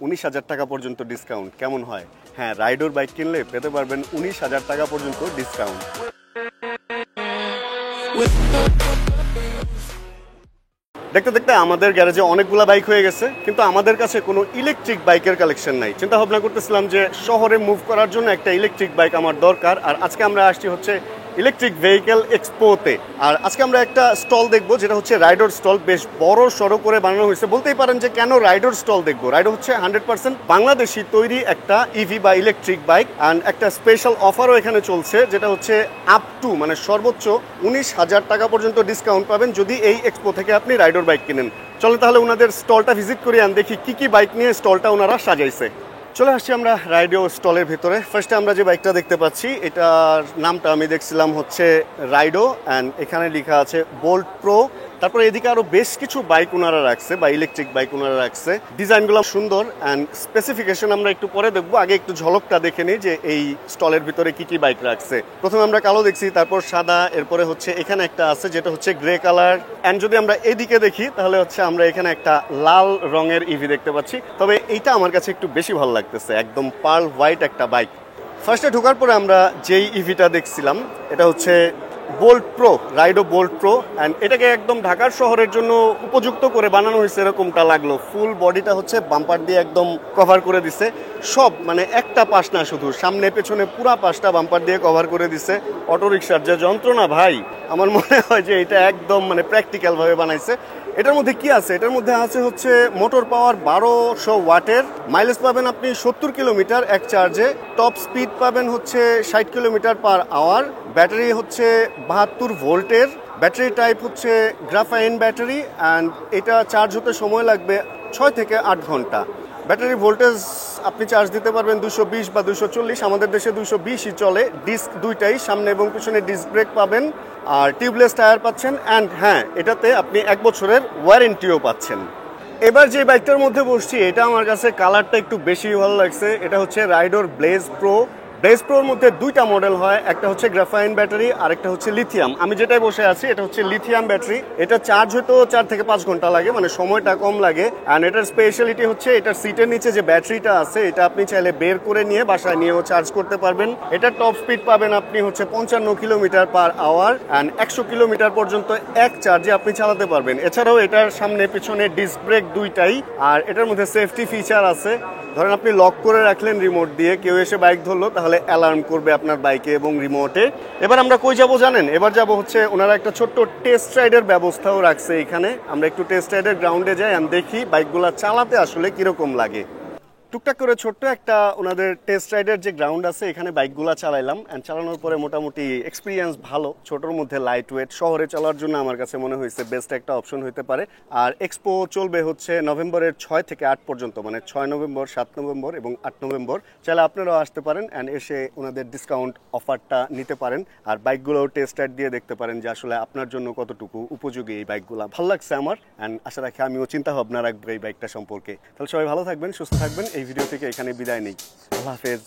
19,000 টাকা পর্যন্ত ডিসকাউন্ট। কেমন হয়? হ্যাঁ, রাইডর বাইক কিনলে পেতে পারবেন 19,000 টাকা পর্যন্ত ডিসকাউন্ট। দেখতে দেখতে আমাদের গ্যারেজে অনেকগুলো বাইক হয়ে গেছে, কিন্তু আমাদের কাছে কোনো ইলেকট্রিক বাইকের কালেকশন নাই। চিন্তা ভাবনা করতেছিলাম যে শহরে মুভ করার জন্য একটা ইলেকট্রিক বাইক আমার দরকার। আর আজকে আমরা আসছি হচ্ছে ইলেকট্রিক ভেহিকেল এক্সপোতে। আর আজকে আমরা একটা স্টল দেখবো, যেটা হচ্ছে রাইডর স্টল। বেশ বড় সড়ো করে বানানো হয়েছে। বলতেই পারেন যে কেন রাইডর স্টল দেখবো। রাইডর হচ্ছে 100% বাংলাদেশি তৈরি একটা ইভি বা ইলেকট্রিক বাইক। অ্যান্ড একটা স্পেশাল অফারও এখানে চলছে, যেটা হচ্ছে আপ টু মানে সর্বোচ্চ 19,000 টাকা পর্যন্ত ডিসকাউন্ট পাবেন যদি এই এক্সপো থেকে আপনি রাইডর বাইক কিনেন। চলে তাহলে ওনাদের স্টলটা ভিজিট করি আর দেখি কি কি বাইক নিয়ে স্টলটা ওনারা সাজাইছে। চলে আসছি আমরা রাইডো স্টলের ভিতরে। ফার্স্টে আমরা যে বাইকটা দেখতে পাচ্ছি, এটার নামটা আমি দেখছিলাম হচ্ছে রাইডো, অ্যান্ড এখানে লেখা আছে বোল্ট প্রো। তারপরে এদিকে আরো বেশ কিছু বাইক ওনারা রাখছে বা ইলেকট্রিক বাইক ওনারা রাখছে। ডিজাইনগুলো সুন্দর, অ্যান্ড স্পেসিফিকেশন আমরা একটু পরে দেখবো। আগে একটু ঝলকটা দেখে নিই যে এই স্টলের ভিতরে কি কি বাইক রাখছে। প্রথমে আমরা কালো দেখছি, তারপর সাদা, এরপরে হচ্ছে এখানে একটা আছে যেটা হচ্ছে গ্রে কালার। অ্যান্ড যদি আমরা এদিকে দেখি তাহলে হচ্ছে আমরা এখানে একটা লাল রঙের ইভি দেখতে পাচ্ছি। তবে এইটা আমার কাছে একটু বেশি ভালো লাগতেছে, একদম পার্ল হোয়াইট একটা বাইক। ফার্স্টে ঢোকার পরে আমরা যেই ইভিটা দেখছিলাম এটা হচ্ছে বোল্ট প্রো, রাইডো বোল্ট প্রো। অ্যান্ড এটাকে একদম ঢাকার শহরের জন্য উপযুক্ত করে বানানো হয়েছে এরকমটা লাগলো। ফুল বডিটা হচ্ছে বাম্পার দিয়ে একদম কভার করে দিছে সব, মানে একটা পাশ না, শুধু সামনে পেছনে পুরা পাশটা বাম্পার দিয়ে কভার করে দিছে। অটোরিকশার যে যন্ত্রণা ভাই, আমার মনে হয় যে এটা একদম মানে প্র্যাকটিক্যাল ভাবে বানাইছে। এটার মধ্যে কি আছে? এটার মধ্যে আছে হচ্ছে মোটর পাওয়ার 1200 ওয়াটের, মাইলেজ পাবেন আপনি 70 কিলোমিটার এক চার্জে, টপ স্পিড পাবেন হচ্ছে 60 কিলোমিটার পার আওয়ার, ব্যাটারি হচ্ছে 72 ভোল্টের, ব্যাটারি টাইপ হচ্ছে গ্রাফাইন ব্যাটারি। অ্যান্ড এটা চার্জ হতে সময় লাগবে 6 থেকে 8 ঘন্টা। ব্যাটারি ভোল্টেজ আপনি চার্জ দিতে পারবেন 220 বা 240, আমাদের দেশে 220ই চলে। ডিস্ক দুইটাই, সামনে এবং পিছনে ডিস্ক ব্রেক পাবেন, আর টিউবলেস টায়ার পাচ্ছেন। অ্যান্ড হ্যাঁ, এটাতে আপনি 1 বছরের ওয়ারেন্টিও পাচ্ছেন। এবার যে বাইকটার মধ্যে বসছি, এটা আমার কাছে কালারটা একটু বেশি ভালো লাগছে। এটা হচ্ছে রাইডর ব্লেজ প্রো। ব্লেজ প্রোর মধ্যে দুইটা মডেল হয়, একটা হচ্ছে গ্রাফাইন ব্যাটারি আর একটা হচ্ছে লিথিয়াম। আমি যেটাই বসে আছি এটা হচ্ছে লিথিয়াম ব্যাটারি। এটা চার্জ হয়তো 4 থেকে 5 ঘন্টা লাগে, মানে সময়টা কম লাগে। অ্যান্ড এটার স্পেশালিটি হচ্ছে এটার সিটের নিচে যে ব্যাটারিটা আছে এটা আপনি চাইলে বের করে নিয়ে বাসায় নিয়েও চার্জ করতে পারবেন। এটার টপ স্পিড পাবেন আপনি হচ্ছে 55 kilometre per hour, and 100 kilometre পর্যন্ত এক চার্জে আপনি চালাতে পারবেন। এছাড়াও এটার সামনে পিছনে ডিস্ক ব্রেক দুইটাই। আর এটার মধ্যে সেফটি ফিচার আছে, ধরেন আপনি লক করে রাখলেন রিমোট দিয়ে, কেউ এসে বাইক ধরলো তাহলে অ্যালার্ম করবে আপনার বাইকে এবং রিমোটে। এবার আমরা কই যাব জানেন? এবার যাব হচ্ছে ওনারা একটা ছোট্ট টেস্ট রাইডের ব্যবস্থাও রাখছে এখানে। আমরা একটু টেস্ট রাইডের গ্রাউন্ডে যাই, আমি দেখি বাইকগুলা চালাতে আসলে কিরকম লাগে। টুকটাক করে ছোট্ট একটা ওনাদের টেস্ট রাইডের যে গ্রাউন্ড আছে এখানে বাইকগুলা চালাইলাম। অ্যান্ড চালানোর পরে মোটামুটি এক্সপিরিয়েন্স ভালো। ছোটোর মধ্যে লাইট ওয়েট, শহরে চলার জন্য আমার কাছে মনে হয়েছে বেস্ট একটা অপশন হতে পারে। আর এক্সপো চলবে হচ্ছে নভেম্বরের 6 থেকে 8 পর্যন্ত, মানে 6 নভেম্বর, 7 নভেম্বর এবং 8 নভেম্বর। চাইলে আপনারাও আসতে পারেন অ্যান্ড এসে ওনাদের ডিসকাউন্ট অফারটা নিতে পারেন। আর বাইকগুলোও টেস্ট রাইড দিয়ে দেখতে পারেন যে আসলে আপনার জন্য কতটুকু উপযোগী এই বাইকগুলো। ভালো লাগছে আমার, অ্যান্ড আশা রাখি আমিও চিন্তা ভাবনা রাখবো এই বাইকটা সম্পর্কে। তাহলে সবাই ভালো থাকবেন, সুস্থ থাকবেন। এই ভিডিও থেকে এখানে বিদায় নেই। আল্লাহ হাফেজ।